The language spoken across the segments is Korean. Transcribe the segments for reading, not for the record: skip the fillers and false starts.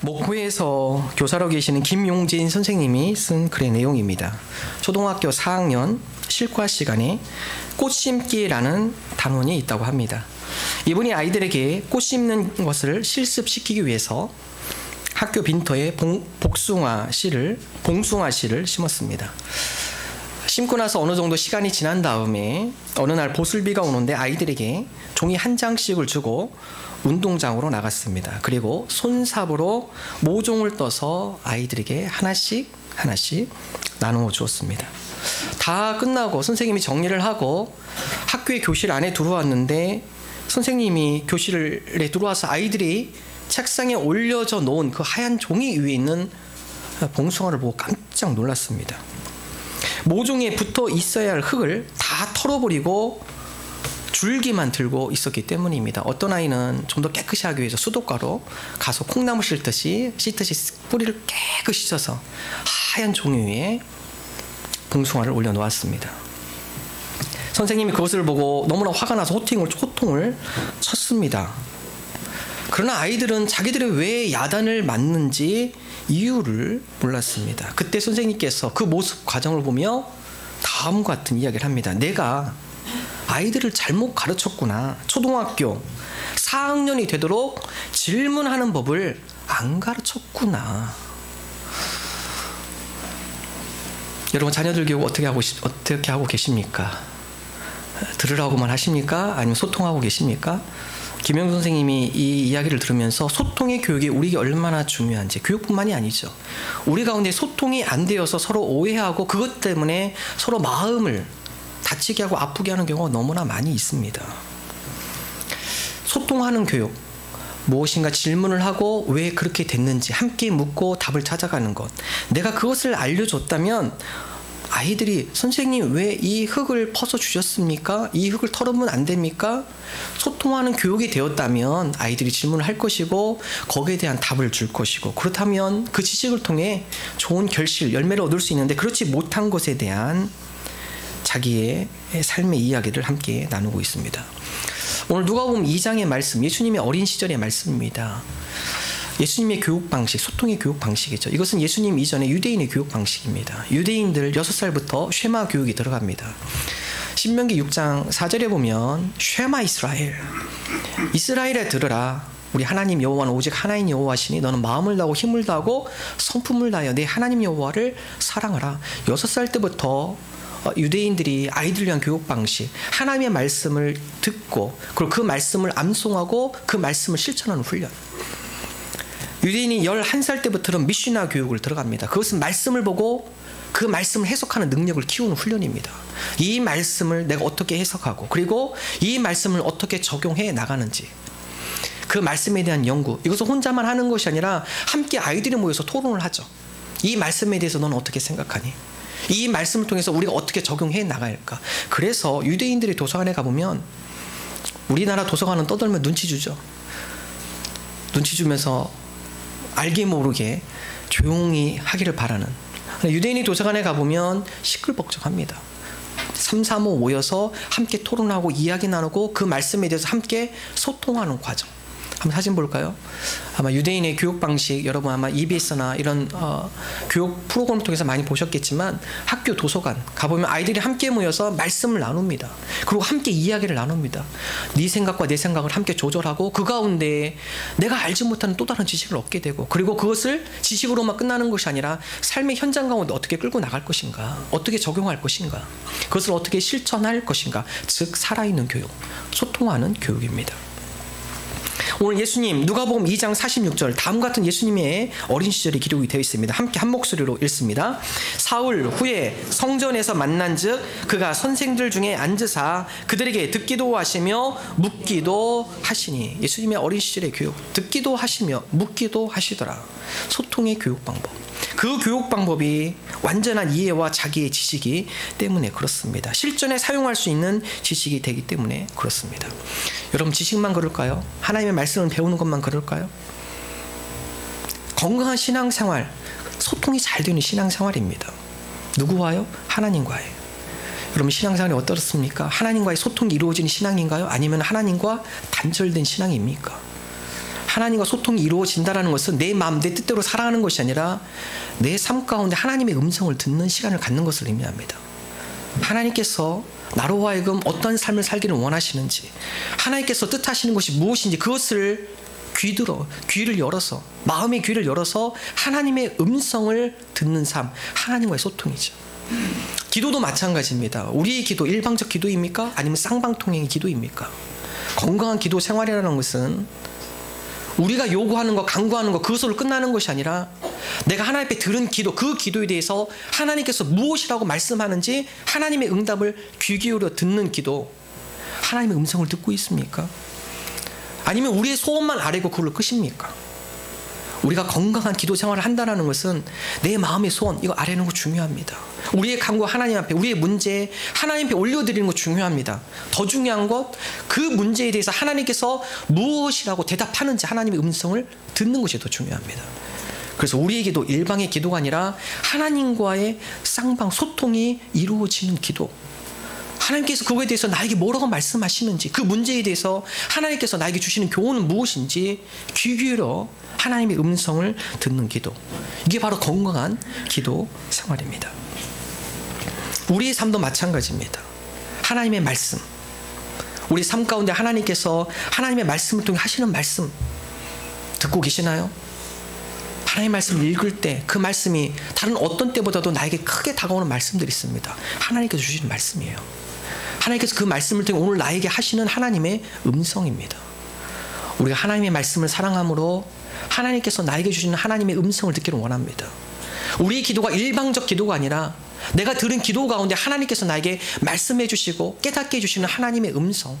목포에서 교사로 계시는 김용진 선생님이 쓴 글의 내용입니다. 초등학교 4학년 실과 시간에 꽃 심기라는 단원이 있다고 합니다. 이분이 아이들에게 꽃 심는 것을 실습시키기 위해서 학교 빈터에 봉숭아 씨를 심었습니다. 심고 나서 어느 정도 시간이 지난 다음에 어느 날 보슬비가 오는데 아이들에게 종이 한 장씩을 주고 운동장으로 나갔습니다. 그리고 손삽으로 모종을 떠서 아이들에게 하나씩 나누어 주었습니다. 다 끝나고 선생님이 정리를 하고 학교의 교실 안에 들어왔는데 선생님이 교실에 들어와서 아이들이 책상에 올려져 놓은 그 하얀 종이 위에 있는 봉숭아를 보고 깜짝 놀랐습니다. 모종에 붙어 있어야 할 흙을 다 털어버리고 줄기만 들고 있었기 때문입니다. 어떤 아이는 좀 더 깨끗이 하기 위해서 수도가로 가서 콩나물 씻듯이 뿌리를 깨끗이 씻어서 하얀 종이 위에 봉숭아를 올려놓았습니다. 선생님이 그것을 보고 너무나 화가 나서 호통을 쳤습니다. 그러나 아이들은 자기들이 왜 야단을 맞는지 이유를 몰랐습니다. 그때 선생님께서 그 모습 과정을 보며 다음과 같은 이야기를 합니다. 내가 아이들을 잘못 가르쳤구나. 초등학교 4학년이 되도록 질문하는 법을 안 가르쳤구나. 여러분 자녀들 교육 어떻게 하고 계십니까? 들으라고만 하십니까? 아니면 소통하고 계십니까? 김영준 선생님이 이 이야기를 들으면서 소통의 교육이 우리에게 얼마나 중요한지, 교육뿐만이 아니죠. 우리 가운데 소통이 안 되어서 서로 오해하고 그것 때문에 서로 마음을 다치게 하고 아프게 하는 경우가 너무나 많이 있습니다. 소통하는 교육, 무엇인가 질문을 하고 왜 그렇게 됐는지 함께 묻고 답을 찾아가는 것. 내가 그것을 알려줬다면 아이들이 선생님 왜 이 흙을 퍼서 주셨습니까? 이 흙을 털으면 안 됩니까? 소통하는 교육이 되었다면 아이들이 질문을 할 것이고 거기에 대한 답을 줄 것이고, 그렇다면 그 지식을 통해 좋은 결실, 열매를 얻을 수 있는데 그렇지 못한 것에 대한 자기의 삶의 이야기를 함께 나누고 있습니다. 오늘 누가복음 2장의 말씀, 예수님의 어린 시절의 말씀입니다. 예수님의 교육 방식, 소통의 교육 방식이죠. 이것은 예수님 이전의 유대인의 교육 방식입니다. 유대인들 6살부터 쉐마 교육이 들어갑니다. 신명기 6장 4절에 보면 쉐마 이스라엘에 들으라. 우리 하나님 여호와는 오직 하나님 여호와시니 너는 마음을 다하고 힘을 다하고 성품을 다하여 내 하나님 여호와를 사랑하라. 6살 때부터 유대인들이 아이들을 위한 교육 방식, 하나님의 말씀을 듣고 그리고 그 말씀을 암송하고 그 말씀을 실천하는 훈련. 유대인이 11살 때부터는 미시나 교육을 들어갑니다. 그것은 말씀을 보고 그 말씀을 해석하는 능력을 키우는 훈련입니다. 이 말씀을 내가 어떻게 해석하고 그리고 이 말씀을 어떻게 적용해 나가는지, 그 말씀에 대한 연구. 이것은 혼자만 하는 것이 아니라 함께 아이들이 모여서 토론을 하죠. 이 말씀에 대해서 너는 어떻게 생각하니? 이 말씀을 통해서 우리가 어떻게 적용해 나갈까? 그래서 유대인들이 도서관에 가보면 우리나라 도서관은 떠들면 눈치 주죠. 눈치 주면서 알게 모르게 조용히 하기를 바라는. 유대인이 도서관에 가보면 시끌벅적합니다. 3, 4, 5 모여서 함께 토론하고 이야기 나누고 그 말씀에 대해서 함께 소통하는 과정. 한번 사진 볼까요? 아마 유대인의 교육 방식, 여러분 아마 EBS나 이런 교육 프로그램을 통해서 많이 보셨겠지만 학교 도서관 가보면 아이들이 함께 모여서 말씀을 나눕니다. 그리고 함께 이야기를 나눕니다. 네 생각과 내 생각을 함께 조절하고 그 가운데 내가 알지 못하는 또 다른 지식을 얻게 되고, 그리고 그것을 지식으로만 끝나는 것이 아니라 삶의 현장 가운데 어떻게 끌고 나갈 것인가, 어떻게 적용할 것인가, 그것을 어떻게 실천할 것인가, 즉 살아있는 교육, 소통하는 교육입니다. 오늘 예수님 누가복음 2장 46절 다음 같은 예수님의 어린 시절이 기록이 되어 있습니다. 함께 한 목소리로 읽습니다. 사흘 후에 성전에서 만난즉 그가 선생들 중에 앉으사 그들에게 듣기도 하시며 묻기도 하시니. 예수님의 어린 시절의 교육, 듣기도 하시며 묻기도 하시더라. 소통의 교육 방법. 그 교육 방법이 완전한 이해와 자기의 지식이 때문에 그렇습니다. 실전에 사용할 수 있는 지식이 되기 때문에 그렇습니다. 여러분 지식만 그럴까요? 하나님의 말씀을 배우는 것만 그럴까요? 건강한 신앙생활, 소통이 잘 되는 신앙생활입니다. 누구와요? 하나님과요. 여러분 신앙생활이 어떻습니까? 하나님과의 소통이 이루어지는 신앙인가요? 아니면 하나님과 단절된 신앙입니까? 하나님과 소통이 이루어진다는 것은 내 마음, 내 뜻대로 살아가는 것이 아니라 내 삶 가운데 하나님의 음성을 듣는 시간을 갖는 것을 의미합니다. 하나님께서 나로 하여금 어떤 삶을 살기를 원하시는지, 하나님께서 뜻하시는 것이 무엇인지 그것을 귀를 열어서, 마음의 귀를 열어서 하나님의 음성을 듣는 삶, 하나님과의 소통이죠. 기도도 마찬가지입니다. 우리의 기도 일방적 기도입니까? 아니면 쌍방통행의 기도입니까? 건강한 기도 생활이라는 것은 우리가 요구하는 것, 간구하는 것, 그것으로 끝나는 것이 아니라 내가 하나님 앞에 들은 기도, 그 기도에 대해서 하나님께서 무엇이라고 말씀하는지 하나님의 응답을 귀 기울여 듣는 기도, 하나님의 음성을 듣고 있습니까? 아니면 우리의 소원만 아뢰고 그걸로 끝입니까? 우리가 건강한 기도 생활을 한다는 것은 내 마음의 소원, 이거 아뢰는 거 중요합니다. 우리의 간구 하나님 앞에, 우리의 문제 하나님 앞에 올려드리는 거 중요합니다. 더 중요한 것, 그 문제에 대해서 하나님께서 무엇이라고 대답하는지 하나님의 음성을 듣는 것이 더 중요합니다. 그래서 우리의 기도, 일방의 기도가 아니라 하나님과의 쌍방 소통이 이루어지는 기도, 하나님께서 그거에 대해서 나에게 뭐라고 말씀하시는지, 그 문제에 대해서 하나님께서 나에게 주시는 교훈은 무엇인지 귀 기울여 하나님의 음성을 듣는 기도, 이게 바로 건강한 기도 생활입니다. 우리의 삶도 마찬가지입니다. 하나님의 말씀, 우리 삶 가운데 하나님께서 하나님의 말씀을 통해 하시는 말씀 듣고 계시나요? 하나님의 말씀을 읽을 때 그 말씀이 다른 어떤 때보다도 나에게 크게 다가오는 말씀들이 있습니다. 하나님께서 주시는 말씀이에요. 하나님께서 그 말씀을 통해 오늘 나에게 하시는 하나님의 음성입니다. 우리가 하나님의 말씀을 사랑함으로 하나님께서 나에게 주시는 하나님의 음성을 듣기를 원합니다. 우리의 기도가 일방적 기도가 아니라 내가 들은 기도 가운데 하나님께서 나에게 말씀해 주시고 깨닫게 해주시는 하나님의 음성.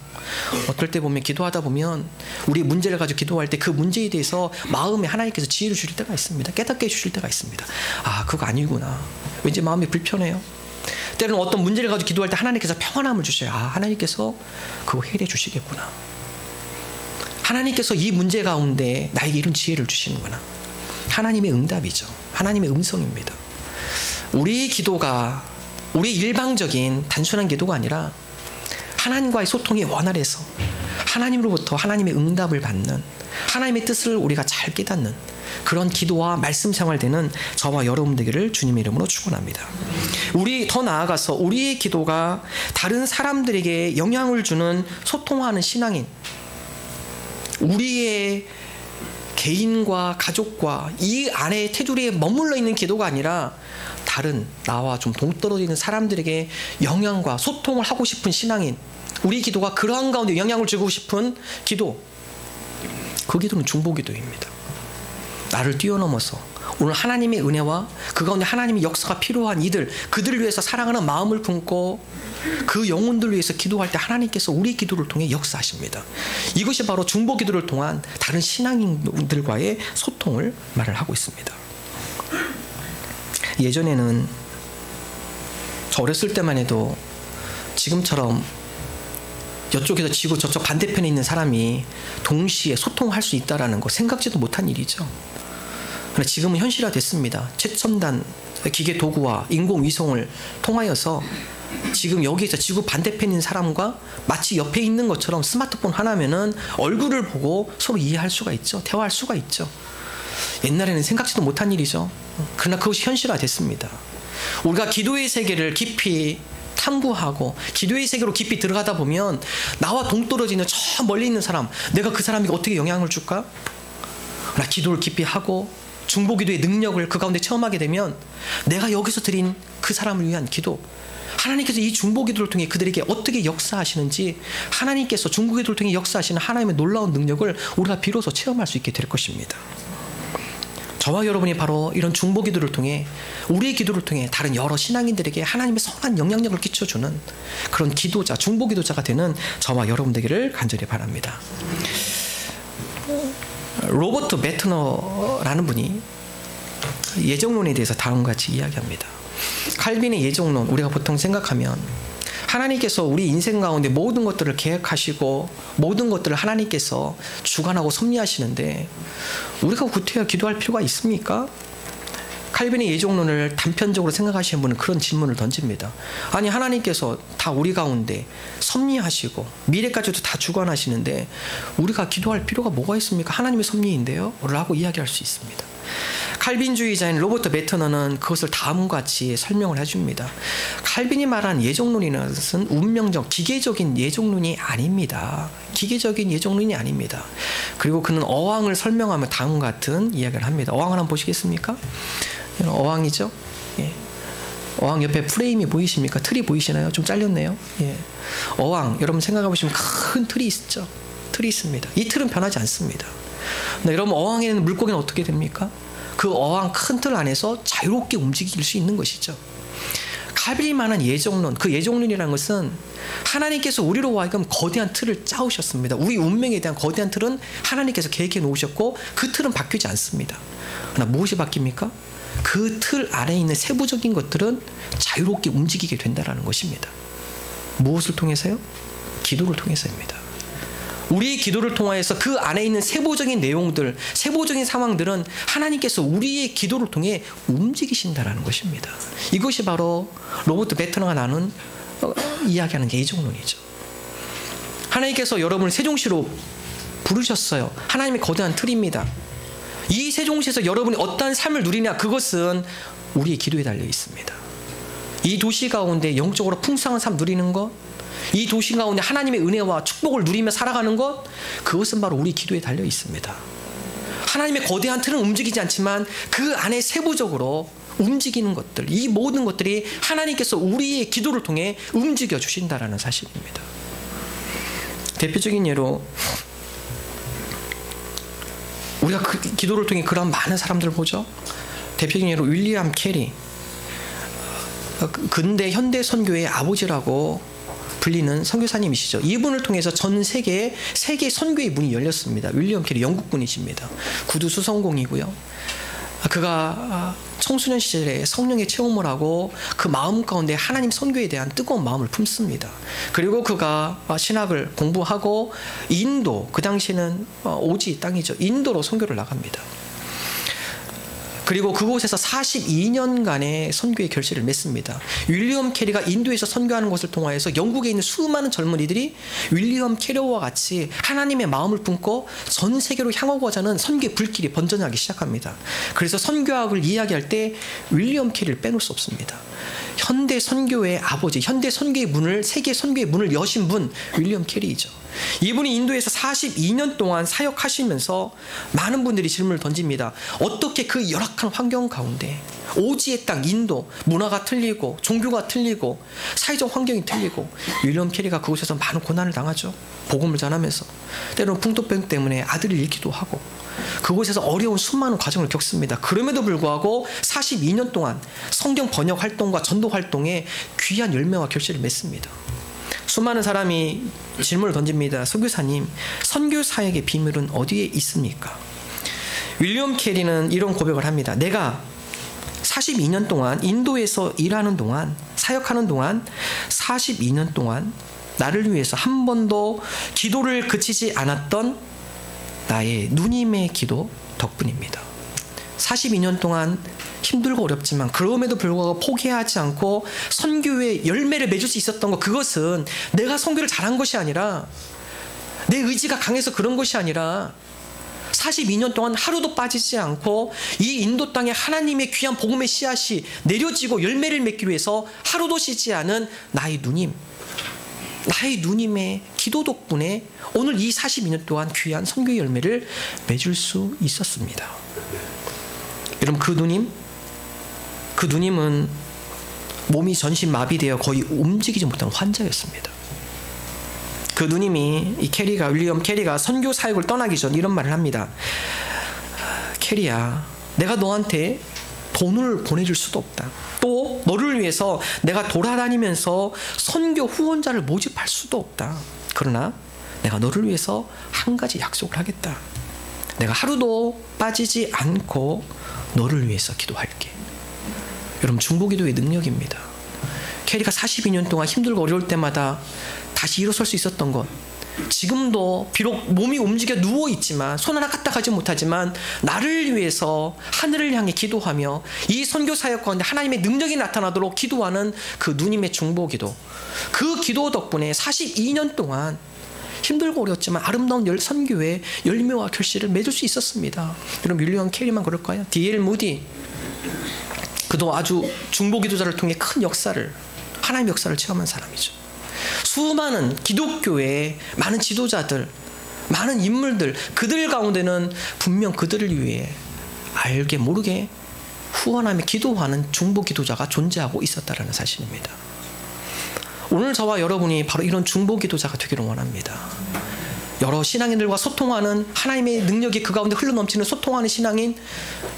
어떨 때 보면 기도하다 보면 우리 문제를 가지고 기도할 때 그 문제에 대해서 마음에 하나님께서 지혜를 주실 때가 있습니다. 깨닫게 해주실 때가 있습니다. 아, 그거 아니구나. 왠지 마음이 불편해요. 때로는 어떤 문제를 가지고 기도할 때 하나님께서 평안함을 주셔요. 아, 하나님께서 그거 해결해 주시겠구나. 하나님께서 이 문제 가운데 나에게 이런 지혜를 주시는구나. 하나님의 응답이죠. 하나님의 음성입니다. 우리의 기도가 우리 일방적인 단순한 기도가 아니라 하나님과의 소통이 원활해서 하나님으로부터 하나님의 응답을 받는, 하나님의 뜻을 우리가 잘 깨닫는 그런 기도와 말씀 생활되는 저와 여러분 되기를 주님의 이름으로 축원합니다. 우리 더 나아가서 우리의 기도가 다른 사람들에게 영향을 주는 소통하는 신앙인, 우리의 개인과 가족과 이 안에 테두리에 머물러 있는 기도가 아니라 다른 나와 좀 동떨어져 있는 사람들에게 영향과 소통을 하고 싶은 신앙인, 우리 기도가 그러한 가운데 영향을 주고 싶은 기도, 그 기도는 중보기도입니다. 나를 뛰어넘어서 오늘 하나님의 은혜와 그 가운데 하나님의 역사가 필요한 이들, 그들을 위해서 사랑하는 마음을 품고 그 영혼들을 위해서 기도할 때 하나님께서 우리 기도를 통해 역사하십니다. 이것이 바로 중보기도를 통한 다른 신앙인들과의 소통을 말을 하고 있습니다. 예전에는 저 어렸을 때만 해도 지금처럼 이쪽에서 지구 저쪽 반대편에 있는 사람이 동시에 소통할 수 있다는 거 생각지도 못한 일이죠. 그러나 지금은 현실화됐습니다. 최첨단 기계 도구와 인공위성을 통하여서 지금 여기에서 지구 반대편에 있는 사람과 마치 옆에 있는 것처럼 스마트폰 하나면은 얼굴을 보고 서로 이해할 수가 있죠. 대화할 수가 있죠. 옛날에는 생각지도 못한 일이죠. 그러나 그것이 현실화됐습니다. 우리가 기도의 세계를 깊이 탐구하고 기도의 세계로 깊이 들어가다 보면 나와 동떨어지는 저 멀리 있는 사람, 내가 그 사람에게 어떻게 영향을 줄까? 그러나 기도를 깊이 하고 중보기도의 능력을 그 가운데 체험하게 되면 내가 여기서 드린 그 사람을 위한 기도, 하나님께서 이 중보기도를 통해 그들에게 어떻게 역사하시는지, 하나님께서 중보기도를 통해 역사하시는 하나님의 놀라운 능력을 우리가 비로소 체험할 수 있게 될 것입니다. 저와 여러분이 바로 이런 중보기도를 통해, 우리의 기도를 통해 다른 여러 신앙인들에게 하나님의 선한 영향력을 끼쳐주는 그런 기도자, 중보기도자가 되는 저와 여러분 되기를 간절히 바랍니다. 로버트 베트너라는 분이 예정론에 대해서 다음과 같이 이야기합니다. 칼빈의 예정론, 우리가 보통 생각하면 하나님께서 우리 인생 가운데 모든 것들을 계획하시고 모든 것들을 하나님께서 주관하고 섭리하시는데 우리가 구태여 기도할 필요가 있습니까? 칼빈의 예종론을 단편적으로 생각하시는 분은 그런 질문을 던집니다. 아니 하나님께서 다 우리 가운데 섭리하시고 미래까지도 다 주관하시는데 우리가 기도할 필요가 뭐가 있습니까? 하나님의 섭리인데요? 라고 이야기할 수 있습니다. 칼빈주의자인 로버트 메터너는 그것을 다음과 같이 설명을 해줍니다. 칼빈이 말한 예종론이라는 것은 운명적, 기계적인 예종론이 아닙니다. 기계적인 예종론이 아닙니다. 그리고 그는 어왕을 설명하며 다음과 같은 이야기를 합니다. 어왕을 한번 보시겠습니까? 어왕이죠. 예. 어왕 옆에 프레임이 보이십니까? 틀이 보이시나요? 좀 잘렸네요. 예. 어왕, 여러분 생각해 보시면 큰 틀이 있죠. 틀이 있습니다. 이 틀은 변하지 않습니다. 네, 여러분 어왕에는 물고기는 어떻게 됩니까? 그 어왕 큰 틀 안에서 자유롭게 움직일 수 있는 것이죠. 칼빈이 말한 예종론, 그 예종론이라는 것은 하나님께서 우리로 하여금 거대한 틀을 짜오셨습니다. 우리 운명에 대한 거대한 틀은 하나님께서 계획해 놓으셨고 그 틀은 바뀌지 않습니다. 그러나 무엇이 바뀝니까? 그 틀 안에 있는 세부적인 것들은 자유롭게 움직이게 된다는 것입니다. 무엇을 통해서요? 기도를 통해서입니다. 우리의 기도를 통하여서 그 안에 있는 세부적인 내용들, 세부적인 상황들은 하나님께서 우리의 기도를 통해 움직이신다라는 것입니다. 이것이 바로 로버트 베터너가 이야기하는 예종론이죠. 하나님께서 여러분을 세종시로 부르셨어요. 하나님의 거대한 틀입니다. 이 세종시에서 여러분이 어떠한 삶을 누리냐, 그것은 우리의 기도에 달려 있습니다. 이 도시 가운데 영적으로 풍성한 삶 누리는 것, 이 도시 가운데 하나님의 은혜와 축복을 누리며 살아가는 것, 그것은 바로 우리 기도에 달려 있습니다. 하나님의 거대한 틀은 움직이지 않지만 그 안에 세부적으로 움직이는 것들, 이 모든 것들이 하나님께서 우리의 기도를 통해 움직여 주신다라는 사실입니다. 대표적인 예로 우리가 기도를 통해 그런 많은 사람들을 보죠. 대표적인 예로 윌리엄 캐리, 근대 현대 선교의 아버지라고 불리는 선교사님이시죠. 이분을 통해서 전 세계 선교의 문이 열렸습니다. 윌리엄 캐리 영국 분이십니다. 구두 수성공이고요. 그가 청소년 시절에 성령의 체험을 하고 그 마음 가운데 하나님 선교에 대한 뜨거운 마음을 품습니다. 그리고 그가 신학을 공부하고 인도, 그 당시에는 오지 땅이죠. 인도로 선교를 나갑니다. 그리고 그곳에서 42년간의 선교의 결실을 맺습니다. 윌리엄 캐리가 인도에서 선교하는 것을 통하여서 영국에 있는 수많은 젊은이들이 윌리엄 캐리와 같이 하나님의 마음을 품고 전 세계로 향하고자 하는 선교의 불길이 번져나기 시작합니다. 그래서 선교학을 이야기할 때 윌리엄 캐리를 빼놓을 수 없습니다. 현대 선교의 아버지, 현대 선교의 문을, 세계 선교의 문을 여신 분, 윌리엄 캐리이죠. 이분이 인도에서 42년 동안 사역하시면서 많은 분들이 질문을 던집니다. 어떻게 그 열악한 환경 가운데, 오지의 땅 인도, 문화가 틀리고 종교가 틀리고 사회적 환경이 틀리고, 윌리엄 캐리가 그곳에서 많은 고난을 당하죠. 복음을 전하면서 때로는 풍토병 때문에 아들을 잃기도 하고 그곳에서 어려운 수많은 과정을 겪습니다. 그럼에도 불구하고 42년 동안 성경 번역 활동과 전도 활동에 귀한 열매와 결실을 맺습니다. 수많은 사람이 질문을 던집니다. 선교사님, 선교 사역의 비밀은 어디에 있습니까? 윌리엄 캐리는 이런 고백을 합니다. 내가 42년 동안 인도에서 일하는 동안, 사역하는 동안 42년 동안 나를 위해서 한 번도 기도를 그치지 않았던 나의 누님의 기도 덕분입니다. 42년 동안 힘들고 어렵지만 그럼에도 불구하고 포기하지 않고 선교의 열매를 맺을 수 있었던 것, 그것은 내가 선교를 잘한 것이 아니라, 내 의지가 강해서 그런 것이 아니라 42년 동안 하루도 빠지지 않고 이 인도 땅에 하나님의 귀한 복음의 씨앗이 내려지고 열매를 맺기 위해서 하루도 쉬지 않은 나의 누님의 기도 덕분에 오늘 이 42년 동안 귀한 선교의 열매를 맺을 수 있었습니다. 여러분, 그 누님은 몸이 전신 마비되어 거의 움직이지 못하는 환자였습니다. 그 누님이 윌리엄 캐리가 선교 사역을 떠나기 전 이런 말을 합니다. 캐리야, 내가 너한테 돈을 보내줄 수도 없다. 또 너를 위해서 내가 돌아다니면서 선교 후원자를 모집할 수도 없다. 그러나 내가 너를 위해서 한 가지 약속을 하겠다. 내가 하루도 빠지지 않고 너를 위해서 기도할게. 여러분, 중보기도의 능력입니다. 캐리가 42년 동안 힘들고 어려울 때마다 다시 일어설 수 있었던 것, 지금도 비록 몸이 움직여 누워있지만 손 하나 까딱하지 못하지만 나를 위해서 하늘을 향해 기도하며 이 선교 사역 가운데 하나님의 능력이 나타나도록 기도하는 그 누님의 중보기도, 그 기도 덕분에 42년 동안 힘들고 어렵지만 아름다운 선교의 열매와 결실을 맺을 수 있었습니다. 여러분, 윌리엄 캐리만 그럴까요? D.L. 무디, 그도 아주 중보기도자를 통해 큰 역사를, 하나님의 역사를 체험한 사람이죠. 수많은 기독교의 많은 지도자들, 많은 인물들, 그들 가운데는 분명 그들을 위해 알게 모르게 후원하며 기도하는 중보기도자가 존재하고 있었다는 사실입니다. 오늘 저와 여러분이 바로 이런 중보기도자가 되기를 원합니다. 여러 신앙인들과 소통하는, 하나님의 능력이 그 가운데 흘러넘치는 소통하는 신앙인,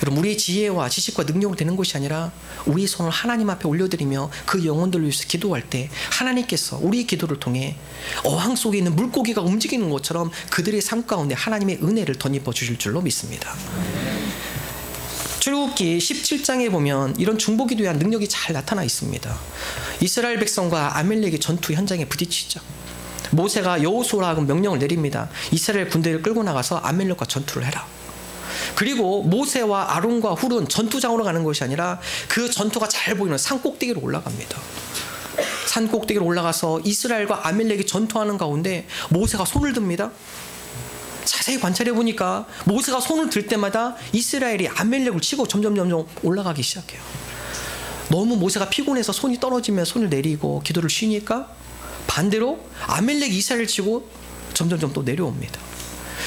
여러분, 우리의 지혜와 지식과 능력으로 되는 것이 아니라 우리의 손을 하나님 앞에 올려드리며 그 영혼들을 위해서 기도할 때 하나님께서 우리의 기도를 통해 어항 속에 있는 물고기가 움직이는 것처럼 그들의 삶 가운데 하나님의 은혜를 덧입어 주실 줄로 믿습니다. 출애굽기 17장에 보면 이런 중보기도에 대한 능력이 잘 나타나 있습니다. 이스라엘 백성과 아말렉의 전투 현장에 부딪히죠. 모세가 여호수아라고 명령을 내립니다. 이스라엘 군대를 끌고 나가서 아말렉과 전투를 해라. 그리고 모세와 아론과 훌은 전투장으로 가는 것이 아니라 그 전투가 잘 보이는 산 꼭대기로 올라갑니다. 산 꼭대기로 올라가서 이스라엘과 아말렉이 전투하는 가운데 모세가 손을 듭니다. 자세히 관찰해 보니까 모세가 손을 들 때마다 이스라엘이 아말렉을 치고 점점 올라가기 시작해요. 너무 모세가 피곤해서 손이 떨어지며 손을 내리고 기도를 쉬니까 반대로 아말렉이 이스라엘을 치고 점점 또 내려옵니다.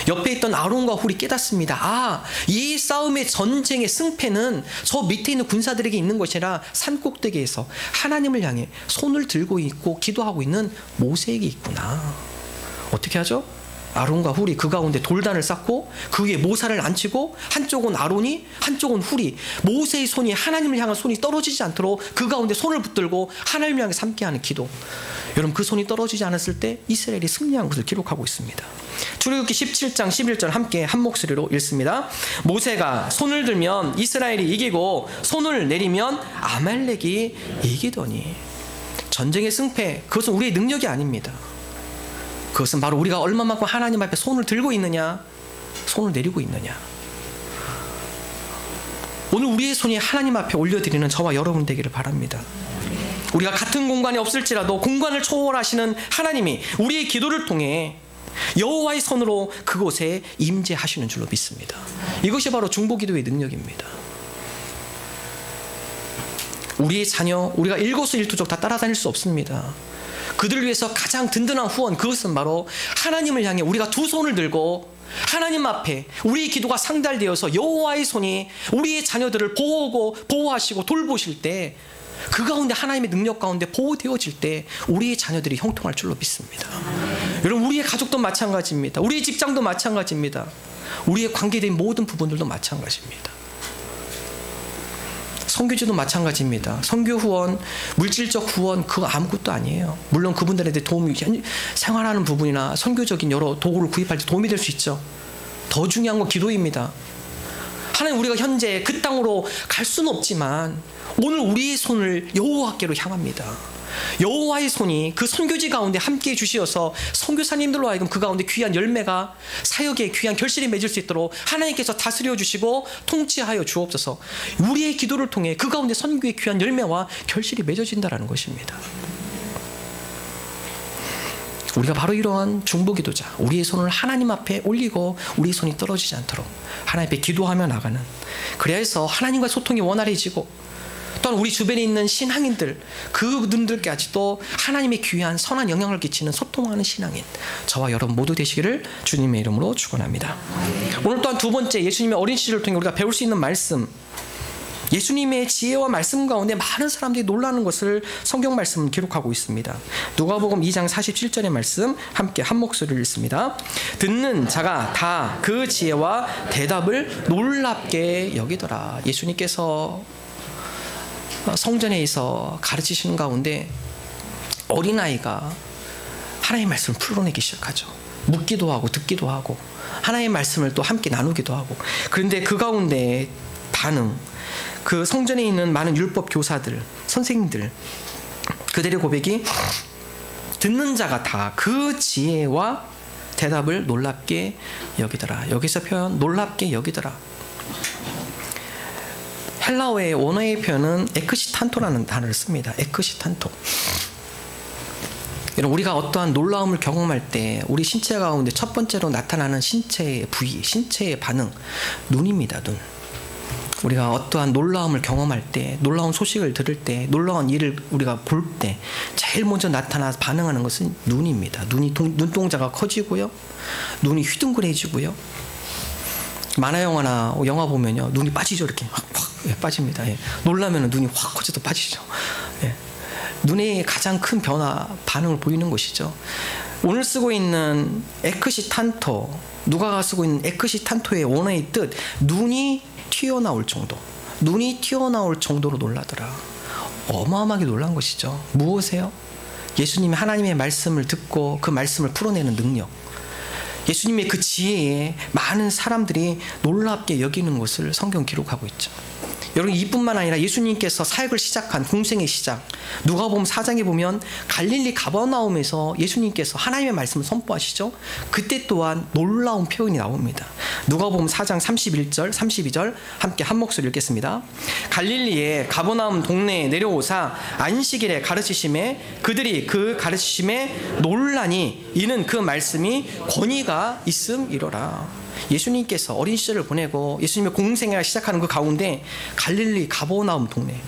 옆에 있던 아론과 훌이 깨닫습니다. 아, 이 싸움의 전쟁의 승패는 저 밑에 있는 군사들에게 있는 것이 아니라 산 꼭대기에서 하나님을 향해 손을 들고 있고 기도하고 있는 모세에게 있구나. 어떻게 하죠? 아론과 훌이 그 가운데 돌단을 쌓고 그 위에 모사를 앉히고 한쪽은 아론이 한쪽은 훌이, 모세의 손이 하나님을 향한 손이 떨어지지 않도록 그 가운데 손을 붙들고 하나님을 향해 함께하는 기도. 여러분, 그 손이 떨어지지 않았을 때 이스라엘이 승리한 것을 기록하고 있습니다. 출애굽기 17장 11절 함께 한 목소리로 읽습니다. 모세가 손을 들면 이스라엘이 이기고 손을 내리면 아말렉이 이기더니. 전쟁의 승패, 그것은 우리의 능력이 아닙니다. 그것은 바로 우리가 얼마만큼 하나님 앞에 손을 들고 있느냐, 손을 내리고 있느냐. 오늘 우리의 손이 하나님 앞에 올려드리는 저와 여러분 되기를 바랍니다. 우리가 같은 공간에 없을지라도 공간을 초월하시는 하나님이 우리의 기도를 통해 여호와의 손으로 그곳에 임재하시는 줄로 믿습니다. 이것이 바로 중보기도의 능력입니다. 우리의 자녀, 우리가 일거수일투족 다 따라다닐 수 없습니다. 그들을 위해서 가장 든든한 후원, 그것은 바로 하나님을 향해 우리가 두 손을 들고 하나님 앞에 우리의 기도가 상달되어서 여호와의 손이 우리의 자녀들을 보호하시고 돌보실 때, 그 가운데 하나님의 능력 가운데 보호되어질 때 우리의 자녀들이 형통할 줄로 믿습니다. 여러분, 우리의 가족도 마찬가지입니다. 우리의 직장도 마찬가지입니다. 우리의 관계된 모든 부분들도 마찬가지입니다. 선교지도 마찬가지입니다. 선교 후원, 물질적 후원, 그거 아무것도 아니에요. 물론 그분들한테 도움이, 생활하는 부분이나 선교적인 여러 도구를 구입할 때 도움이 될 수 있죠. 더 중요한 건 기도입니다. 하나님, 우리가 현재 그 땅으로 갈 수는 없지만 오늘 우리의 손을 여호와께로 향합니다. 여호와의 손이 그 선교지 가운데 함께해 주시어서 선교사님들로 하여금 그 가운데 귀한 열매가, 사역의 귀한 결실이 맺을 수 있도록 하나님께서 다스려 주시고 통치하여 주옵소서. 우리의 기도를 통해 그 가운데 선교의 귀한 열매와 결실이 맺어진다는 것입니다. 우리가 바로 이러한 중보기도자, 우리의 손을 하나님 앞에 올리고 우리의 손이 떨어지지 않도록 하나님 앞에 기도하며 나가는, 그래야 해서 하나님과 소통이 원활해지고 또한 우리 주변에 있는 신앙인들, 그분들까지도 하나님의 귀한 선한 영향을 끼치는 소통하는 신앙인, 저와 여러분 모두 되시기를 주님의 이름으로 축원합니다. 오늘 또한 두 번째, 예수님의 어린 시절을 통해 우리가 배울 수 있는 말씀, 예수님의 지혜와 말씀 가운데 많은 사람들이 놀라는 것을 성경 말씀은 기록하고 있습니다. 누가복음 2장 47절의 말씀 함께 한 목소리를 읽습니다. 듣는 자가 다 그 지혜와 대답을 놀랍게 여기더라. 예수님께서 성전에서 가르치시는 가운데 어린아이가 하나님의 말씀을 풀어내기 시작하죠. 묻기도 하고 듣기도 하고 하나님의 말씀을 또 함께 나누기도 하고. 그런데 그 가운데 반응, 그 성전에 있는 많은 율법 교사들, 선생님들, 그들의 고백이 듣는 자가 다 그 지혜와 대답을 놀랍게 여기더라. 여기서 표현 놀랍게 여기더라. 헬라어의 원어의 표현은 에크시탄토라는 단어를 씁니다. 에크시탄토. 여러분, 우리가 어떠한 놀라움을 경험할 때 우리 신체 가운데 첫 번째로 나타나는 신체의 부위, 신체의 반응, 눈입니다. 눈. 우리가 어떠한 놀라움을 경험할 때, 놀라운 소식을 들을 때, 놀라운 일을 우리가 볼 때 제일 먼저 나타나서 반응하는 것은 눈입니다. 눈동자가 커지고요, 눈이 휘둥그레지고요. 만화 영화나 영화 보면요, 눈이 빠지죠. 이렇게 확 빠집니다. 예. 놀라면 눈이 확 커져도 빠지죠. 예. 눈의 가장 큰 변화, 반응을 보이는 것이죠. 오늘 쓰고 있는 에크시탄토, 누가가 쓰고 있는 에크시탄토의 원어의 뜻, 눈이 튀어나올 정도, 눈이 튀어나올 정도로 놀라더라. 어마어마하게 놀란 것이죠. 무엇이에요? 예수님이 하나님의 말씀을 듣고 그 말씀을 풀어내는 능력, 예수님의 그 지혜에 많은 사람들이 놀랍게 여기는 것을 성경 기록하고 있죠. 여러분, 이뿐만 아니라 예수님께서 사역을 시작한 공생의 시작, 누가복음 4장에 보면 갈릴리 가버나움에서 예수님께서 하나님의 말씀을 선포하시죠. 그때 또한 놀라운 표현이 나옵니다. 누가복음 4장 31절, 32절 함께 한 목소리 읽겠습니다. 갈릴리의 가버나움 동네에 내려오사 안식일에 가르치심에 그들이 그 가르치심에 놀라니 이는 그 말씀이 권위가 있음이로라. 예수님께서 어린 시절을 보내고 예수님의 공생애를 시작하는 그 가운데 갈릴리 가버나움 동네,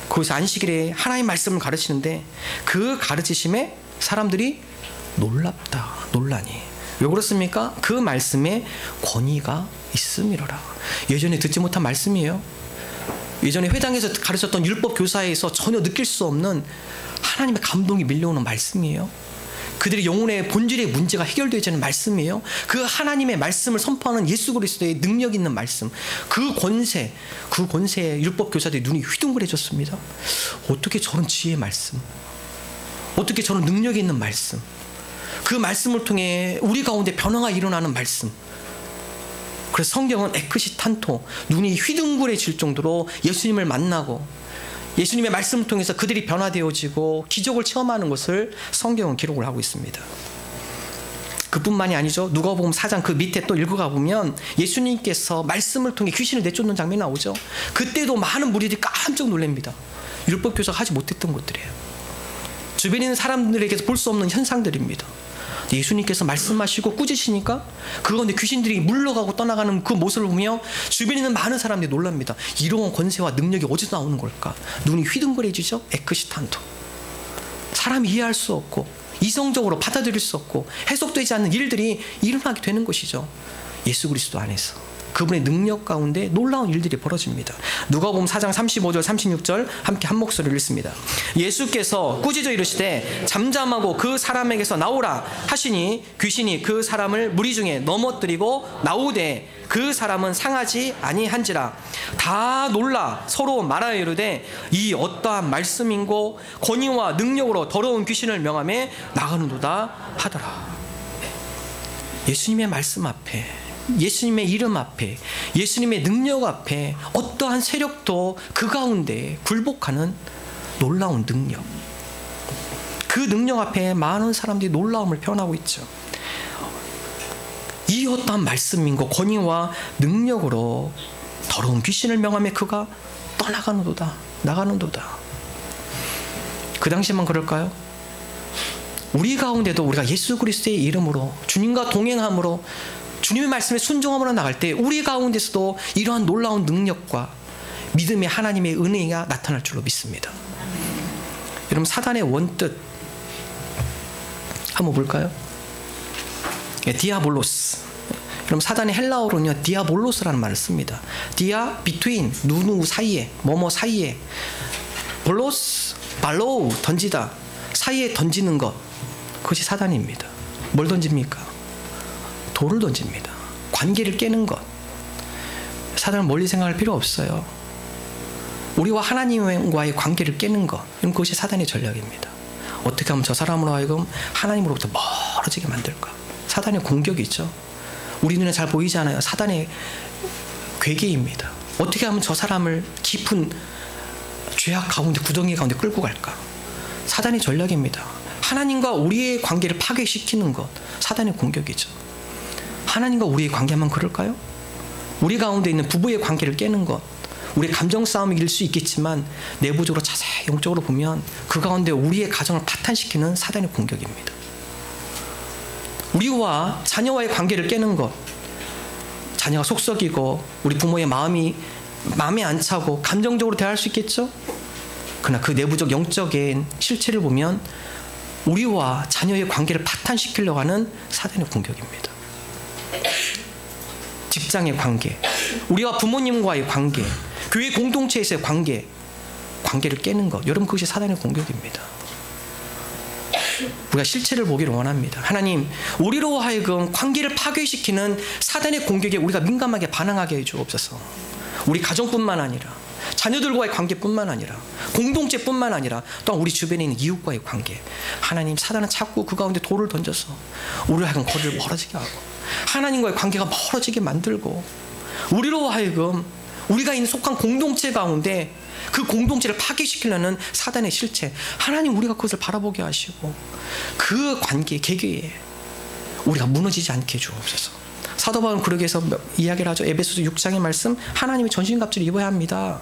거기서 안식일에 하나님의 말씀을 가르치는데 그 가르치심에 사람들이 놀랍다, 놀라니. 왜 그렇습니까? 그 말씀에 권위가 있음이로라. 예전에 듣지 못한 말씀이에요. 예전에 회당에서 가르쳤던 율법 교사에서 전혀 느낄 수 없는 하나님의 감동이 밀려오는 말씀이에요. 그들의 영혼의 본질의 문제가 해결되지 않는 말씀이에요. 그 하나님의 말씀을 선포하는 예수 그리스도의 능력 있는 말씀, 그 권세에 율법 교사들의 눈이 휘둥그레졌습니다. 어떻게 저런 지혜의 말씀, 어떻게 저런 능력이 있는 말씀, 그 말씀을 통해 우리 가운데 변화가 일어나는 말씀. 그래서 성경은 에크시탄토, 눈이 휘둥그레질 정도로 예수님을 만나고 예수님의 말씀을 통해서 그들이 변화되어지고 기적을 체험하는 것을 성경은 기록을 하고 있습니다. 그뿐만이 아니죠. 누가복음 4장 그 밑에 또 읽어가 보면 예수님께서 말씀을 통해 귀신을 내쫓는 장면이 나오죠. 그때도 많은 무리들이 깜짝 놀랍니다. 율법 교사가 하지 못했던 것들이에요. 주변에 있는 사람들에게서 볼 수 없는 현상들입니다. 예수님께서 말씀하시고 꾸짖으시니까 그 가운데 귀신들이 물러가고 떠나가는 그 모습을 보며 주변에 있는 많은 사람들이 놀랍니다. 이러한 권세와 능력이 어디서 나오는 걸까? 눈이 휘둥그레지죠. 에크시탄토. 사람이 이해할 수 없고 이성적으로 받아들일 수 없고 해석되지 않는 일들이 일어나게 되는 것이죠. 예수 그리스도 안에서 그분의 능력 가운데 놀라운 일들이 벌어집니다. 누가복음 4장 35절 36절 함께 한 목소리를 읽습니다. 예수께서 꾸짖어 이르시되 잠잠하고 그 사람에게서 나오라 하시니 귀신이 그 사람을 무리 중에 넘어뜨리고 나오되 그 사람은 상하지 아니한지라. 다 놀라 서로 말하여 이르되 이 어떠한 말씀인고 권위와 능력으로 더러운 귀신을 명하며 나가는도다 하더라. 예수님의 말씀 앞에, 예수님의 이름 앞에, 예수님의 능력 앞에 어떠한 세력도 그 가운데 굴복하는 놀라운 능력, 그 능력 앞에 많은 사람들이 놀라움을 표현하고 있죠. 이 어떠한 말씀인고 권위와 능력으로 더러운 귀신을 명하며 그가 떠나가는도다, 나가는도다. 그 당시만 그럴까요? 우리 가운데도 우리가 예수 그리스도의 이름으로 주님과 동행함으로 주님의 말씀에 순종함으로 나갈 때 우리 가운데서도 이러한 놀라운 능력과 믿음의 하나님의 은혜가 나타날 줄로 믿습니다. 여러분, 사단의 원뜻 한번 볼까요? 디아볼로스. 여러분, 사단의 헬라어로는요 디아볼로스라는 말을 씁니다. 디아 between, 누누 사이에, 뭐뭐 사이에, 볼로스 발로우 던지다, 사이에 던지는 것, 그것이 사단입니다. 뭘 던집니까? 돌을 던집니다. 관계를 깨는 것. 사단은 멀리 생각할 필요 없어요. 우리와 하나님과의 관계를 깨는 것, 그것이 사단의 전략입니다. 어떻게 하면 저 사람으로 하여금 하나님으로부터 멀어지게 만들까? 사단의 공격이 있죠. 우리 눈에 잘 보이지 않아요. 사단의 괴계입니다. 어떻게 하면 저 사람을 깊은 죄악 가운데, 구덩이 가운데 끌고 갈까? 사단의 전략입니다. 하나님과 우리의 관계를 파괴시키는 것, 사단의 공격이죠. 하나님과 우리의 관계만 그럴까요? 우리 가운데 있는 부부의 관계를 깨는 것, 우리의 감정 싸움이 이길 수 있겠지만 내부적으로 자세히 영적으로 보면 그 가운데 우리의 가정을 파탄시키는 사단의 공격입니다. 우리와 자녀와의 관계를 깨는 것, 자녀가 속썩이고 우리 부모의 마음에 안 차고 감정적으로 대할 수 있겠죠? 그러나 그 내부적 영적인 실체를 보면 우리와 자녀의 관계를 파탄시키려고 하는 사단의 공격입니다. 직장의 관계, 우리와 부모님과의 관계, 교회 공동체에서의 관계를 깨는 것, 여러분 그것이 사단의 공격입니다. 우리가 실체를 보기를 원합니다. 하나님, 우리로 하여금 관계를 파괴시키는 사단의 공격에 우리가 민감하게 반응하게 해주옵소서. 우리 가정뿐만 아니라 자녀들과의 관계뿐만 아니라 공동체뿐만 아니라 또한 우리 주변에 있는 이웃과의 관계, 하나님, 사단은 자꾸 그 가운데 돌을 던져서 우리로 하여금 거리를 멀어지게 하고 하나님과의 관계가 멀어지게 만들고 우리로 하여금 우리가 있는 속한 공동체 가운데 그 공동체를 파괴시키려는 사단의 실체, 하나님 우리가 그것을 바라보게 하시고 그 관계, 개개에 우리가 무너지지 않게 주옵소서. 사도 바울은 그러기 위해서 이야기를 하죠. 에베소서 6장의 말씀, 하나님이 전신갑주를 입어야 합니다.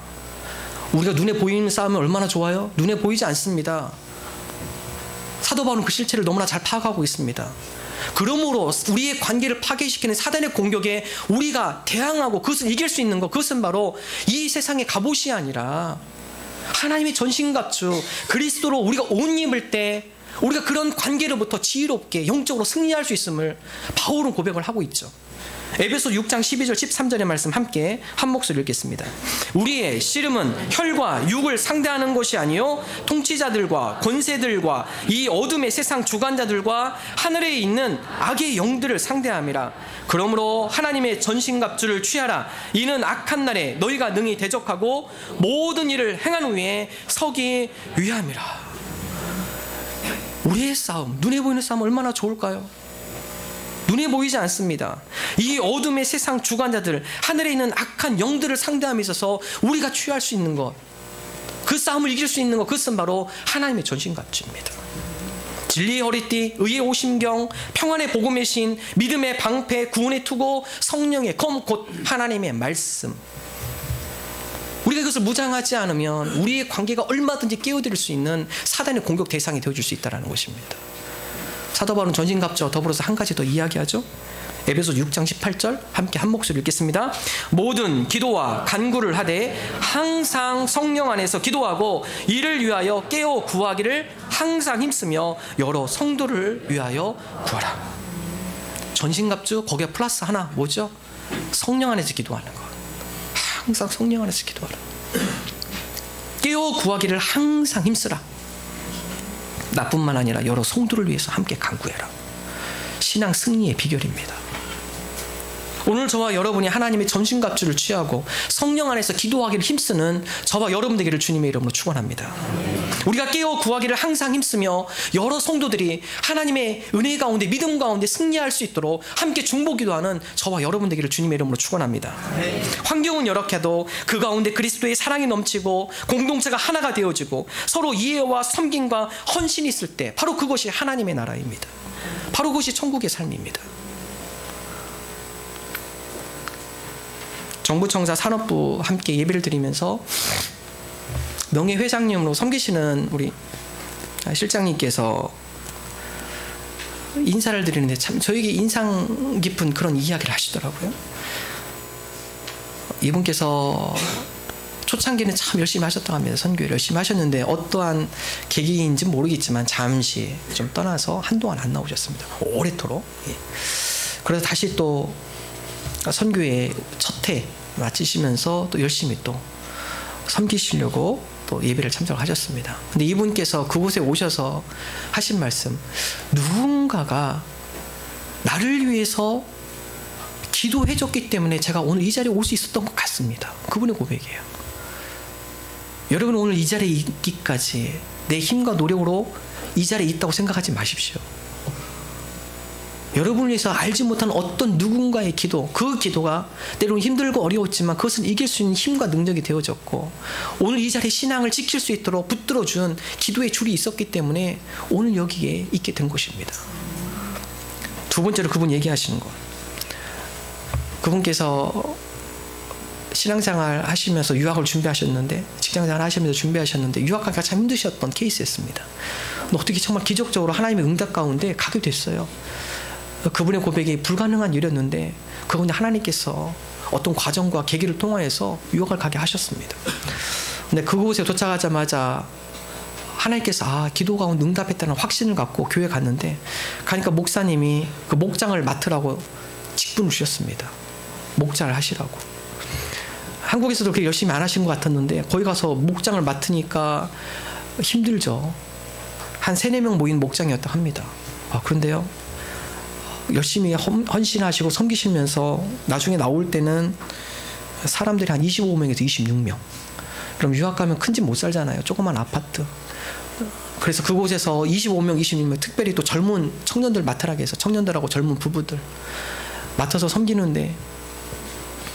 우리가 눈에 보이는 싸움이 얼마나 좋아요? 눈에 보이지 않습니다. 사도 바울은 그 실체를 너무나 잘 파악하고 있습니다. 그러므로 우리의 관계를 파괴시키는 사단의 공격에 우리가 대항하고 그것을 이길 수 있는 것, 그것은 바로 이 세상의 갑옷이 아니라 하나님의 전신갑주 그리스도로 우리가 옷 입을 때 우리가 그런 관계로부터 지혜롭게 영적으로 승리할 수 있음을 바울은 고백을 하고 있죠. 에베소 6장 12절 13절의 말씀 함께 한 목소리 읽겠습니다. 우리의 씨름은 혈과 육을 상대하는 것이 아니요 통치자들과 권세들과 이 어둠의 세상 주관자들과 하늘에 있는 악의 영들을 상대함이라. 그러므로 하나님의 전신갑주를 취하라. 이는 악한 날에 너희가 능히 대적하고 모든 일을 행한 후에 서기 위함이라. 우리의 싸움, 눈에 보이는 싸움 얼마나 좋을까요? 눈에 보이지 않습니다. 이 어둠의 세상 주관자들, 하늘에 있는 악한 영들을 상대함에 있어서 우리가 취할 수 있는 것, 그 싸움을 이길 수 있는 것, 그것은 바로 하나님의 전신갑주입니다. 진리의 허리띠, 의의 오심경, 평안의 복음의 신, 믿음의 방패, 구원의 투고, 성령의 검, 곧 하나님의 말씀. 우리가 이것을 무장하지 않으면 우리의 관계가 얼마든지 깨어드릴 수 있는 사단의 공격 대상이 되어줄 수 있다는 것입니다. 사도 바울은 전신갑주와 더불어서 한 가지 더 이야기하죠. 에베소 6장 18절 함께 한 목소리 읽겠습니다. 모든 기도와 간구를 하되 항상 성령 안에서 기도하고 이를 위하여 깨어 구하기를 항상 힘쓰며 여러 성도를 위하여 구하라. 전신갑주 거기에 플러스 하나 뭐죠? 성령 안에서 기도하는 것. 항상 성령 안에서 기도하라. 깨어 구하기를 항상 힘쓰라. 나뿐만 아니라 여러 성도를 위해서 함께 간구해라. 신앙 승리의 비결입니다. 오늘 저와 여러분이 하나님의 전신갑주를 취하고 성령 안에서 기도하기를 힘쓰는 저와 여러분 되기를 주님의 이름으로 축원합니다. 우리가 깨어 구하기를 항상 힘쓰며 여러 성도들이 하나님의 은혜 가운데 믿음 가운데 승리할 수 있도록 함께 중보기도하는 저와 여러분 되기를 주님의 이름으로 축원합니다. 환경은 열악해도 그 가운데 그리스도의 사랑이 넘치고 공동체가 하나가 되어지고 서로 이해와 섬김과 헌신이 있을 때 바로 그것이 하나님의 나라입니다. 바로 그것이 천국의 삶입니다. 정부청사 산업부 함께 예배를 드리면서 명예회장님으로 섬기시는 우리 실장님께서 인사를 드리는데 참 저에게 인상 깊은 그런 이야기를 하시더라고요. 이분께서 초창기는 참 열심히 하셨다고 합니다. 선교를 열심히 하셨는데 어떠한 계기인지 모르겠지만 잠시 좀 떠나서 한동안 안 나오셨습니다. 오래도록. 그래서 다시 또 선교의 첫 해 마치시면서 또 열심히 또 섬기시려고 또 예배를 참석하셨습니다. 근데 이분께서 그곳에 오셔서 하신 말씀, 누군가가 나를 위해서 기도해줬기 때문에 제가 오늘 이 자리에 올 수 있었던 것 같습니다. 그분의 고백이에요. 여러분 오늘 이 자리에 있기까지 내 힘과 노력으로 이 자리에 있다고 생각하지 마십시오. 여러분을 위해서 알지 못한 어떤 누군가의 기도, 그 기도가 때로는 힘들고 어려웠지만 그것을 이길 수 있는 힘과 능력이 되어졌고, 오늘 이 자리에 신앙을 지킬 수 있도록 붙들어준 기도의 줄이 있었기 때문에 오늘 여기에 있게 된 것입니다. 두 번째로 그분 얘기하시는 것, 그분께서 신앙생활 하시면서 유학을 준비하셨는데, 직장생활 하시면서 준비하셨는데 유학하기가 참 힘드셨던 케이스였습니다. 어떻게 정말 기적적으로 하나님의 응답 가운데 가게 됐어요. 그분의 고백이 불가능한 일이었는데 그분이 하나님께서 어떤 과정과 계기를 통하여서 유학을 가게 하셨습니다. 근데 그곳에 도착하자마자 하나님께서 기도 가운데 응답했다는 확신을 갖고 교회 갔는데, 가니까 목사님이 그 목장을 맡으라고 직분을 주셨습니다. 목장을 하시라고. 한국에서도 그렇게 열심히 안 하신 것 같았는데 거기 가서 목장을 맡으니까 힘들죠. 한 3-4명 모인 목장이었다고 합니다. 그런데요, 열심히 헌신하시고 섬기시면서 나중에 나올 때는 사람들이 한 25명에서 26명. 그럼 유학 가면 큰 집 못 살잖아요. 조그만 아파트. 그래서 그곳에서 25명, 26명, 특별히 또 젊은 청년들 맡으라고 해서 청년들하고 젊은 부부들 맡아서 섬기는데,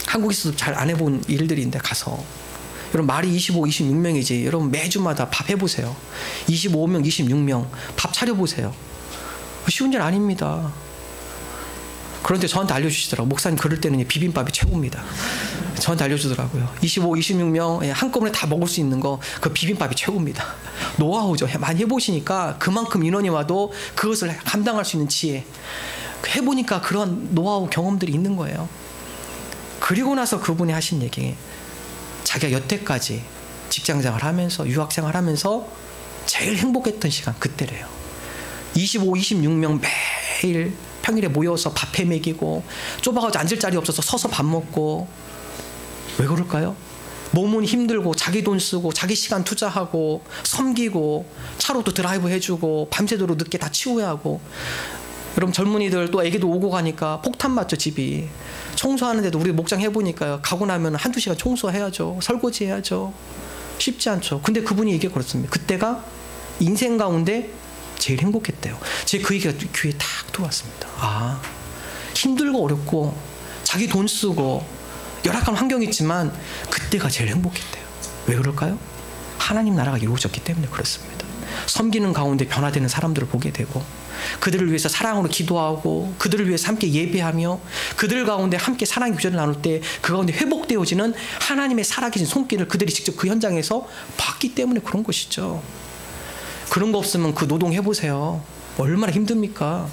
한국에서도 잘 안 해본 일들인데 가서, 여러분 말이 25, 26명이지 여러분 매주마다 밥 해보세요. 25명, 26명 밥 차려보세요. 쉬운 일 아닙니다. 그런데 저한테 알려주시더라고요. 목사님 그럴 때는 비빔밥이 최고입니다. 저한테 알려주더라고요. 25, 26명 한꺼번에 다 먹을 수 있는 거, 그 비빔밥이 최고입니다. 노하우죠. 많이 해보시니까 그만큼 인원이 와도 그것을 감당할 수 있는 지혜, 해보니까 그런 노하우 경험들이 있는 거예요. 그리고 나서 그분이 하신 얘기, 자기가 여태까지 직장생활 하면서 유학생활 하면서 제일 행복했던 시간 그때래요. 25, 26명 매일 평일에 모여서 밥해 먹이고, 좁아가지고 앉을 자리 없어서 서서 밥 먹고. 왜 그럴까요? 몸은 힘들고 자기 돈 쓰고 자기 시간 투자하고 섬기고 차로도 드라이브 해주고 밤새도록 늦게 다 치워야 하고. 여러분 젊은이들 또 애기도 오고 가니까 폭탄 맞죠. 집이 청소하는데도 우리 목장 해보니까요, 가고 나면 1-2시간 청소해야죠. 설거지 해야죠. 쉽지 않죠. 근데 그분이 얘기가 그렇습니다. 그때가 인생 가운데 제일 행복했대요. 제가 그 얘기가 귀에 탁 들어왔습니다. 힘들고 어렵고 자기 돈 쓰고 열악한 환경이 있지만 그때가 제일 행복했대요. 왜 그럴까요? 하나님 나라가 이루어졌기 때문에 그렇습니다. 섬기는 가운데 변화되는 사람들을 보게 되고, 그들을 위해서 사랑으로 기도하고 그들을 위해서 함께 예배하며 그들 가운데 함께 사랑의 교제를 나눌 때 그 가운데 회복되어지는 하나님의 살아계신 손길을 그들이 직접 그 현장에서 봤기 때문에 그런 것이죠. 그런 거 없으면 그 노동 해보세요. 얼마나 힘듭니까?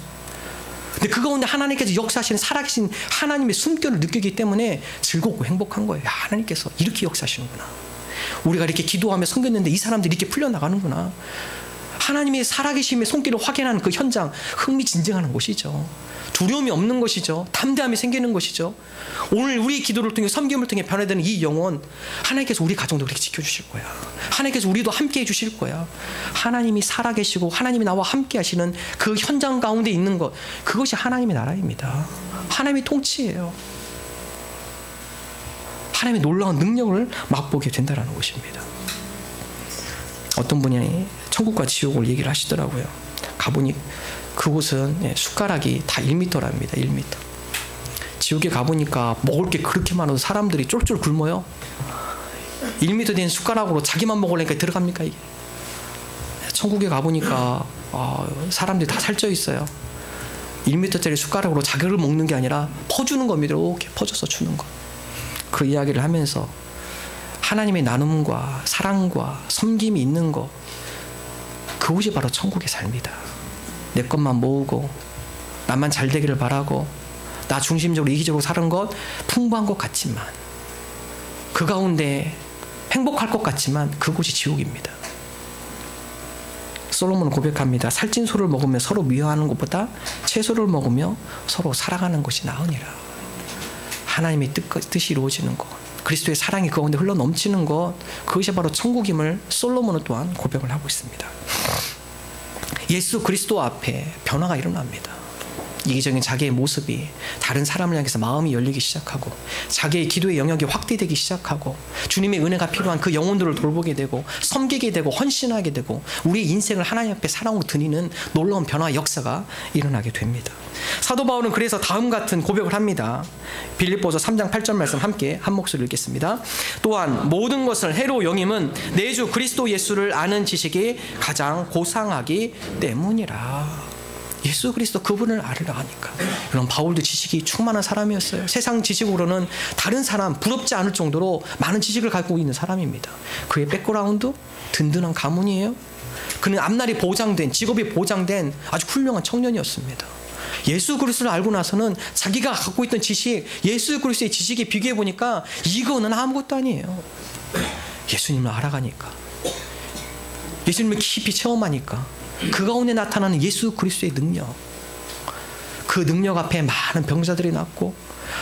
근데 그 가운데 하나님께서 역사하시는 살아계신 하나님의 숨결을 느끼기 때문에 즐겁고 행복한 거예요. 하나님께서 이렇게 역사하시는구나. 우리가 이렇게 기도하며 섬겼는데 이 사람들이 이렇게 풀려나가는구나. 하나님의 살아계심의 손길을 확인하는 그 현장, 흥미진진하는 것이죠. 두려움이 없는 것이죠. 담대함이 생기는 것이죠. 오늘 우리 기도를 통해 섬김을 통해 변화되는 이 영혼, 하나님께서 우리 가정도 그렇게 지켜주실 거야. 하나님께서 우리도 함께 해주실 거야. 하나님이 살아계시고 하나님이 나와 함께 하시는 그 현장 가운데 있는 것, 그것이 하나님의 나라입니다. 하나님의 통치예요. 하나님의 놀라운 능력을 맛보게 된다는 것입니다. 어떤 분이 천국과 지옥을 얘기를 하시더라고요. 가보니 그곳은 숟가락이 다 1m랍니다. 1m. 지옥에 가보니까 먹을 게 그렇게 많아서 사람들이 쫄쫄 굶어요. 1m 된 숟가락으로 자기만 먹으려니까 들어갑니까 이게? 천국에 가보니까 사람들이 다 살쪄 있어요. 1m짜리 숟가락으로 자기를 먹는 게 아니라 퍼주는 겁니다. 이렇게 퍼줘서 주는 거. 그 이야기를 하면서 하나님의 나눔과 사랑과 섬김이 있는 것, 그것이 바로 천국의 삶이다. 내 것만 모으고 나만 잘 되기를 바라고 나 중심적으로 이기적으로 사는 것 풍부한 것 같지만, 그 가운데 행복할 것 같지만 그곳이 지옥입니다. 솔로몬은 고백합니다. 살찐 소를 먹으며 서로 미워하는 것보다 채소를 먹으며 서로 사랑하는 것이 나으니라. 하나님의 뜻이 이루어지는 것, 그리스도의 사랑이 그 가운데 흘러 넘치는 것, 그것이 바로 천국임을 솔로몬은 또한 고백을 하고 있습니다. 예수 그리스도 앞에 변화가 일어납니다. 이기적인 자기의 모습이 다른 사람을 향해서 마음이 열리기 시작하고 자기의 기도의 영역이 확대되기 시작하고 주님의 은혜가 필요한 그 영혼들을 돌보게 되고 섬기게 되고 헌신하게 되고 우리의 인생을 하나님 앞에 사랑으로 드리는 놀라운 변화 역사가 일어나게 됩니다. 사도 바울은 그래서 다음 같은 고백을 합니다. 빌립보서 3장 8절 말씀 함께 한 목소리로 읽겠습니다. 또한 모든 것을 해로 여김은 내 주 그리스도 예수를 아는 지식이 가장 고상하기 때문이라. 예수 그리스도 그분을 알으라 하니까. 그럼 바울도 지식이 충만한 사람이었어요. 세상 지식으로는 다른 사람 부럽지 않을 정도로 많은 지식을 갖고 있는 사람입니다. 그의 백그라운드 든든한 가문이에요. 그는 앞날이 보장된, 직업이 보장된 아주 훌륭한 청년이었습니다. 예수 그리스도를 알고 나서는 자기가 갖고 있던 지식, 예수 그리스도의 지식에 비교해 보니까 이거는 아무것도 아니에요. 예수님을 알아가니까, 예수님을 깊이 체험하니까 그 가운데 나타나는 예수 그리스도의 능력, 그 능력 앞에 많은 병자들이 낫고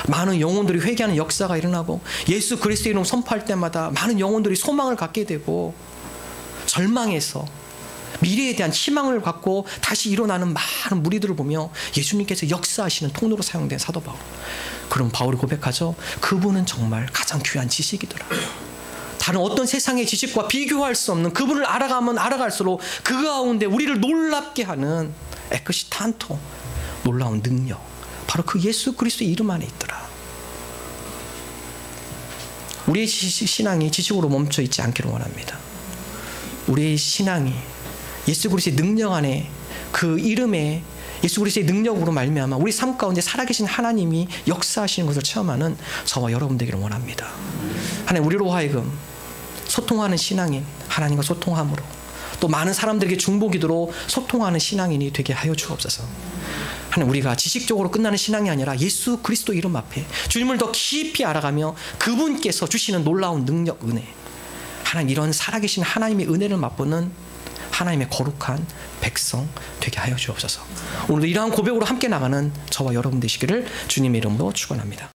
많은 영혼들이 회개하는 역사가 일어나고 예수 그리스도의 이름 선포할 때마다 많은 영혼들이 소망을 갖게 되고 절망에서 미래에 대한 희망을 갖고 다시 일어나는 많은 무리들을 보며 예수님께서 역사하시는 통로로 사용된 사도 바울. 그럼 바울이 고백하죠. 그분은 정말 가장 귀한 지식이더라. 다른 어떤 세상의 지식과 비교할 수 없는 그분을 알아가면 알아갈수록 그 가운데 우리를 놀랍게 하는 에크시탄토, 놀라운 능력, 바로 그 예수 그리스도의 이름 안에 있더라. 우리의 신앙이 지식으로 멈춰 있지 않기를 원합니다. 우리의 신앙이 예수 그리스도의 능력 안에, 그 이름에 예수 그리스도의 능력으로 말미암아 우리 삶 가운데 살아계신 하나님이 역사하시는 것을 체험하는 저와 여러분 되기를 원합니다. 하나님, 우리로 하여금 소통하는 신앙인, 하나님과 소통함으로 또 많은 사람들에게 중보기도로 소통하는 신앙인이 되게 하여 주옵소서. 하나님, 우리가 지식적으로 끝나는 신앙이 아니라 예수 그리스도 이름 앞에 주님을 더 깊이 알아가며 그분께서 주시는 놀라운 능력, 은혜, 하나님, 이런 살아계신 하나님의 은혜를 맛보는 하나님의 거룩한 백성 되게 하여 주옵소서. 오늘도 이러한 고백으로 함께 나가는 저와 여러분 되시기를 주님의 이름으로 축원합니다.